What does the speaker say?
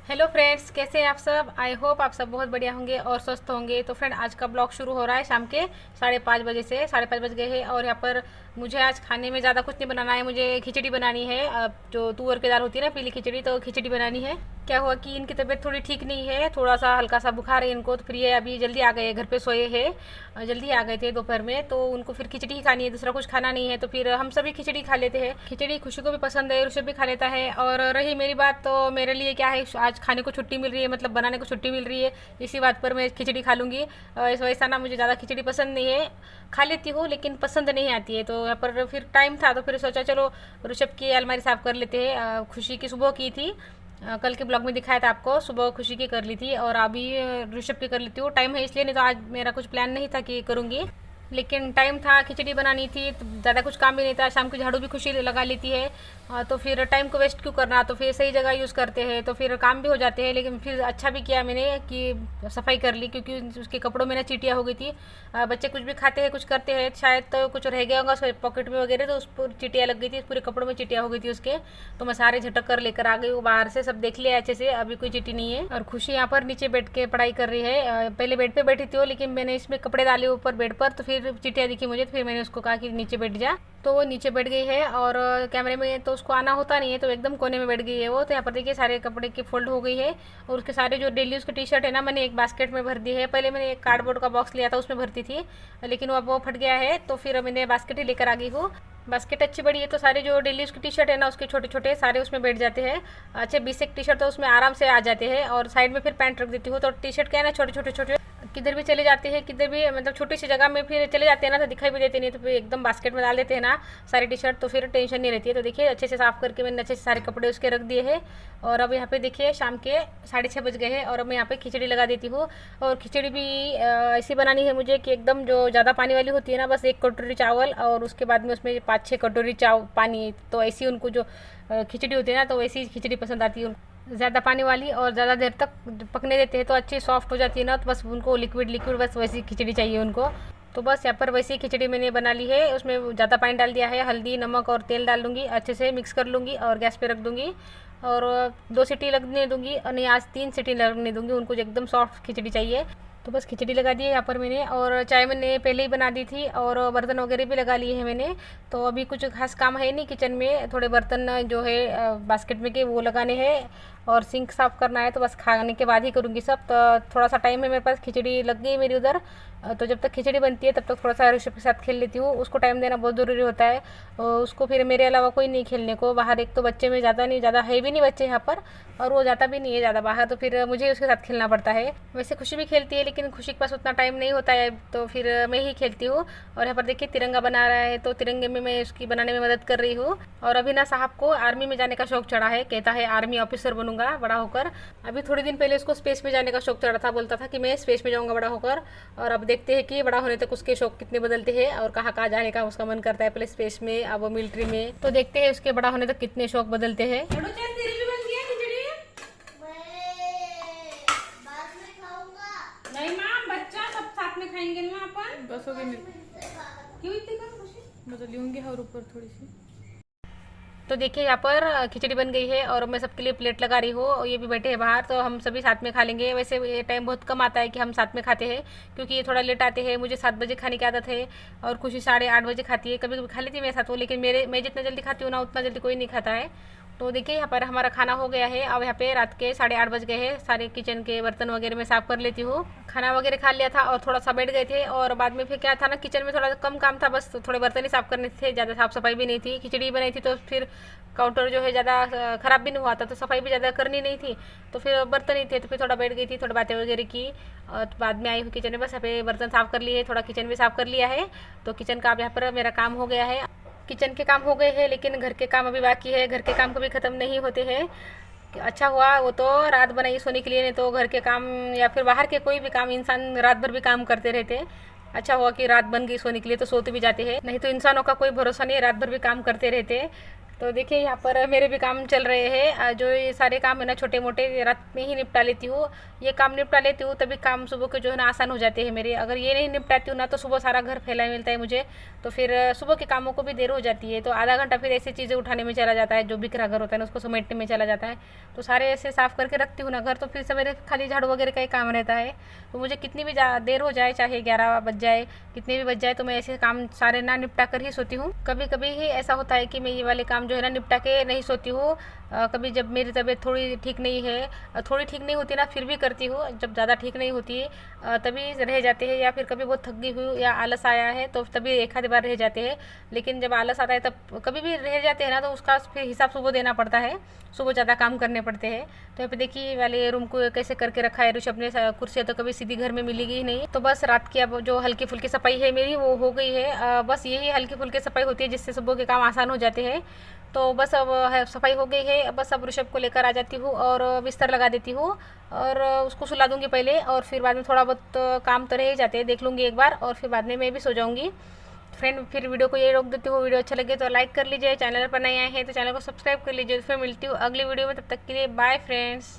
Hello friends, कैसे हैं आप सब। आई होप आप सब बहुत बढ़िया होंगे और स्वस्थ होंगे। तो फ्रेंड, आज का ब्लॉग शुरू हो रहा है शाम के 5:30 बजे से। 5:30 बज गए हैं और यहाँ पर मुझे आज खाने में ज़्यादा कुछ नहीं बनाना है। मुझे खिचड़ी बनानी है। अब जो तुअर की दाल होती है ना, पीली खिचड़ी, तो खिचड़ी बनानी है। क्या हुआ कि इनकी तबीयत थोड़ी ठीक नहीं है, थोड़ा सा हल्का सा बुखार है इनको। तो फिर ये अभी जल्दी आ गए, घर पे सोए हैं, जल्दी आ गए थे दोपहर में। तो उनको फिर खिचड़ी ही खानी है, दूसरा कुछ खाना नहीं है। तो फिर हम सभी खिचड़ी खा लेते हैं। खिचड़ी खुशी को भी पसंद है, ऋषभ भी खा लेता है। और रही मेरी बात, तो मेरे लिए क्या है, आज खाने को छुट्टी मिल रही है, मतलब बनाने को छुट्टी मिल रही है। इसी बात पर मैं खिचड़ी खा लूँगी। वैसा ना, मुझे ज़्यादा खिचड़ी पसंद नहीं है, खा लेती हूँ लेकिन पसंद नहीं आती है। तो यहाँ पर फिर टाइम था तो फिर सोचा चलो ऋषभ की अलमारी साफ़ कर लेते हैं। खुशी की सुबह की थी, कल के ब्लॉग में दिखाया था आपको। सुबह खुशी की कर ली थी और अभी ऋषभ की कर लेती हूँ। टाइम है इसलिए, नहीं तो आज मेरा कुछ प्लान नहीं था कि करूँगी, लेकिन टाइम था, खिचड़ी बनानी थी तो ज़्यादा कुछ काम भी नहीं था। शाम की झाड़ू भी खुशी लगा लेती है। तो फिर टाइम को वेस्ट क्यों करना, तो फिर सही जगह यूज़ करते हैं तो फिर काम भी हो जाते हैं। लेकिन फिर अच्छा भी किया मैंने कि सफाई कर ली, क्योंकि उसके कपड़ों में ना चींटियाँ हो गई थी। बच्चे कुछ भी खाते हैं, कुछ करते हैं, शायद तो कुछ रह गया होगा उसके पॉकेट में वगैरह, तो उस पर चींटियाँ लग गई थी, पूरे कपड़ों में चींटियाँ हो गई थी उसके। तो मैं सारे झटक कर लेकर आ गई हूँ बाहर से, सब देख लिया अच्छे से, अभी कोई चींटी नहीं है। और खुशी यहाँ पर नीचे बैठ के पढ़ाई कर रही है। पहले बेड पे बैठी थी वो, लेकिन मैंने इसमें कपड़े डाले ऊपर बेड पर, तो फिर चींटियाँ दिखी मुझे। तो फिर मैंने उसको कहा कि नीचे बैठ जा, तो वो नीचे बैठ गई है। और कैमरे में तो उसको आना होता नहीं है, तो एकदम कोने में बैठ गई है वो। तो यहाँ पर देखिए सारे कपड़े की फोल्ड हो गई है। और उसके सारे जो डेली उसके टी शर्ट है ना, मैंने एक बास्केट में भर दी है। पहले मैंने एक कार्डबोर्ड का बॉक्स लिया था, उसमें भरती थी, लेकिन वो अब वो फट गया है, तो फिर मैंने बास्केट ही लेकर आ गई हूँ। बास्केट अच्छी बड़ी है, तो सारे जो डेली उसकी टी शर्ट है ना, उसके छोटे छोटे सारे उसमें बैठ जाते हैं। अच्छे 20 एक टी शर्ट तो उसमें आराम से आ जाते हैं। और साइड में फिर पैंट रख देती हूँ, तो टी शर्ट क्या है ना, छोटे छोटे छोटे किधर भी चले जाते हैं, किधर भी मतलब छोटी सी जगह में फिर चले जाते हैं ना, तो दिखाई भी देते नहीं। तो फिर एकदम बास्केट में डाल देते हैं ना सारी टी शर्ट, तो फिर टेंशन नहीं रहती है। तो देखिए अच्छे से साफ़ करके मैंने अच्छे से सारे कपड़े उसके रख दिए हैं। और अब यहाँ पे देखिए शाम के 6:30 बज गए हैं और अब मैं यहाँ पे खिचड़ी लगा देती हूँ। और खिचड़ी भी ऐसी बनानी है मुझे कि एकदम जो ज़्यादा पानी वाली होती है ना, बस 1 कटोरी चावल और उसके बाद में उसमें 5-6 कटोरी पानी। तो ऐसी उनको जो खिचड़ी होती है ना, तो वैसी खिचड़ी पसंद आती है उनको। ज़्यादा पानी वाली और ज़्यादा देर तक पकने देते हैं तो अच्छी सॉफ्ट हो जाती है ना, तो बस उनको लिक्विड लिक्विड बस वैसी खिचड़ी चाहिए उनको। तो बस यहाँ पर वैसी खिचड़ी मैंने बना ली है। उसमें ज़्यादा पानी डाल दिया है, हल्दी नमक और तेल डाल दूँगी, अच्छे से मिक्स कर लूँगी और गैस पे रख दूँगी। और 2 सीटी लगने दूँगी, और नहीं आज 3 सीटी लगने दूँगी उनको, एकदम सॉफ्ट खिचड़ी चाहिए। तो बस खिचड़ी लगा दी है यहाँ पर मैंने। और चाय मैंने पहले ही बना दी थी और बर्तन वगैरह भी लगा लिए हैं मैंने। तो अभी कुछ खास काम है नहीं किचन में, थोड़े बर्तन जो है बास्केट में के वो लगाने हैं और सिंक साफ़ करना है, तो बस खाने के बाद ही करूँगी सब। तो थोड़ा सा टाइम है मेरे पास, खिचड़ी लग गई मेरी उधर। तो जब तक खिचड़ी बनती है तब तक थोड़ा सा ऋषभ के साथ खेल लेती हूँ, उसको टाइम देना बहुत ज़रूरी होता है। उसको फिर मेरे अलावा कोई नहीं खेलने को बाहर, एक तो बच्चे में ज़्यादा है भी नहीं बच्चे यहाँ पर, और वो जाता भी नहीं है ज़्यादा बाहर, तो फिर मुझे उसके साथ खेलना पड़ता है। वैसे खुशी भी खेलती है, लेकिन खुशी के पास उतना टाइम नहीं होता है, तो फिर मैं ही खेलती हूँ। और यहाँ पर देखिए तिरंगा बना रहा है, तो तिरंगे में मैं उसकी बनाने में मदद कर रही हूँ। और अभी ना साहब को आर्मी में जाने का शौक चढ़ा है, कहता है आर्मी ऑफिसर बनूंगा बड़ा होकर। अभी थोड़े दिन पहले उसको स्पेस में जाने का शौक चढ़ा था, बोलता था कि मैं स्पेस में जाऊँगा बड़ा होकर। और अब देखते हैं कि बड़ा होने तक उसके शौक कितने बदलते हैं और कहाँ कहाँ जाने का उसका मन करता है, पहले स्पेस में अब वो मिलिट्री में। तो देखते हैं उसके बड़ा होने तक कितने शौक बदलते हैं। नहीं मैम, बच्चा सब साथ में खाएंगे ना अपन, बस हो गई। क्यों इतनी कम खुशी बदली होंगी और ऊपर थोड़ी सी। तो देखिए यहाँ पर खिचड़ी बन गई है और मैं सबके लिए प्लेट लगा रही हूँ, और ये भी बैठे हैं बाहर, तो हम सभी साथ में खा लेंगे। वैसे ये टाइम बहुत कम आता है कि हम साथ में खाते हैं, क्योंकि ये थोड़ा लेट आते हैं। मुझे 7 बजे खाने की आदत है और खुशी 8:30 बजे खाती है। कभी कभी खा लेती है मेरे साथ वो, लेकिन मैं जितना जल्दी खाती हूँ ना, उतना जल्दी कोई नहीं खाता है। तो देखिए यहाँ पर हमारा खाना हो गया है। अब यहाँ पे रात के 8:30 बज गए हैं। सारे किचन के बर्तन वगैरह मैं साफ़ कर लेती हूँ। खाना वगैरह खा लिया था और थोड़ा सा बैठ गए थे, और बाद में फिर क्या था ना, किचन में थोड़ा कम काम था, बस थोड़े बर्तन ही साफ़ करने थे, ज़्यादा साफ़ सफाई भी नहीं थी। खिचड़ी बनाई थी तो फिर काउंटर जो है ज़्यादा ख़राब भी नहीं हुआ था, तो सफाई भी ज़्यादा करनी नहीं थी, तो फिर बर्तन ही थे, तो फिर थोड़ा बैठ गई थी, थोड़ी बातें वगैरह की। और बाद में आई हूँ किचन में, बस यहाँ पे बर्तन साफ़ कर लिए, थोड़ा किचन भी साफ़ कर लिया है। तो किचन का अब यहाँ पर मेरा काम हो गया है। किचन के काम हो गए हैं, लेकिन घर के काम अभी बाकी है। घर के काम कभी ख़त्म नहीं होते हैं। अच्छा हुआ वो तो रात बनाई सोने के लिए, नहीं तो घर के काम या फिर बाहर के कोई भी काम इंसान रात भर भी काम करते रहते हैं। अच्छा हुआ कि रात बन गई सोने के लिए, तो सोते भी जाते हैं, नहीं तो इंसानों का कोई भरोसा नहीं है, रात भर भी काम करते रहते हैं। तो देखिए यहाँ पर मेरे भी काम चल रहे हैं। जो ये सारे काम है ना छोटे मोटे रात में ही निपटा लेती हूँ। ये काम निपटा लेती हूँ तभी काम सुबह के जो है ना आसान हो जाते हैं मेरे। अगर ये नहीं निपटाती हूँ ना तो सुबह सारा घर फैला मिलता है मुझे, तो फिर सुबह के कामों को भी देर हो जाती है। तो आधा घंटा फिर ऐसी चीज़ें उठाने में चला जाता है, जो बिखरा घर होता है ना उसको समेटने में चला जाता है। तो सारे ऐसे साफ़ करके रखती हूँ ना घर, तो फिर सवेरे खाली झाड़ू वगैरह का ही काम रहता है। तो मुझे कितनी भी देर हो जाए, चाहे 11 बज जाए, कितने भी बज जाए, तो मैं ऐसे काम सारे ना निपटा कर ही सोती हूँ। कभी कभी ही ऐसा होता है कि मैं ये वाले काम जो है ना निपटा के नहीं सोती हूँ। कभी जब मेरी तबीयत थोड़ी ठीक नहीं है, थोड़ी ठीक नहीं होती ना फिर भी करती हूँ। जब ज़्यादा ठीक नहीं होती है तभी रह जाते हैं, या फिर कभी बहुत थक गई हूँ या आलस आया है तो तभी एक आध बार रह जाते हैं। लेकिन जब आलस आता है तब कभी भी रह जाते हैं ना, तो उसका फिर हिसाब सुबह देना पड़ता है, सुबह ज़्यादा काम करने पड़ते हैं। तो यहाँ पे देखिए वाले रूम को कैसे करके रखा है ऋषभ ने। कुर्सियाँ तो कभी सीधी घर में मिलेगी ही नहीं। तो बस रात की अब जो हल्की फुल्की सफाई है मेरी वो हो गई है। बस यही हल्की फुल्की सफाई होती है जिससे सुबह के काम आसान हो जाते हैं। तो बस अब सफाई हो गई है। बस अब ऋषभ को लेकर आ जाती हूँ और बिस्तर लगा देती हूँ और उसको सुला दूँगी पहले, और फिर बाद में थोड़ा बहुत काम तो रह ही जाते हैं, देख लूँगी एक बार, और फिर बाद में मैं भी सो जाऊँगी। फ्रेंड फिर वीडियो को ये रोक देती हूँ। वीडियो अच्छा लगे तो लाइक कर लीजिए, चैनल पर नए आए हैं तो चैनल को सब्सक्राइब कर लीजिए। फिर मिलती हूँ अगली वीडियो में, तब तक के लिए बाय फ्रेंड्स।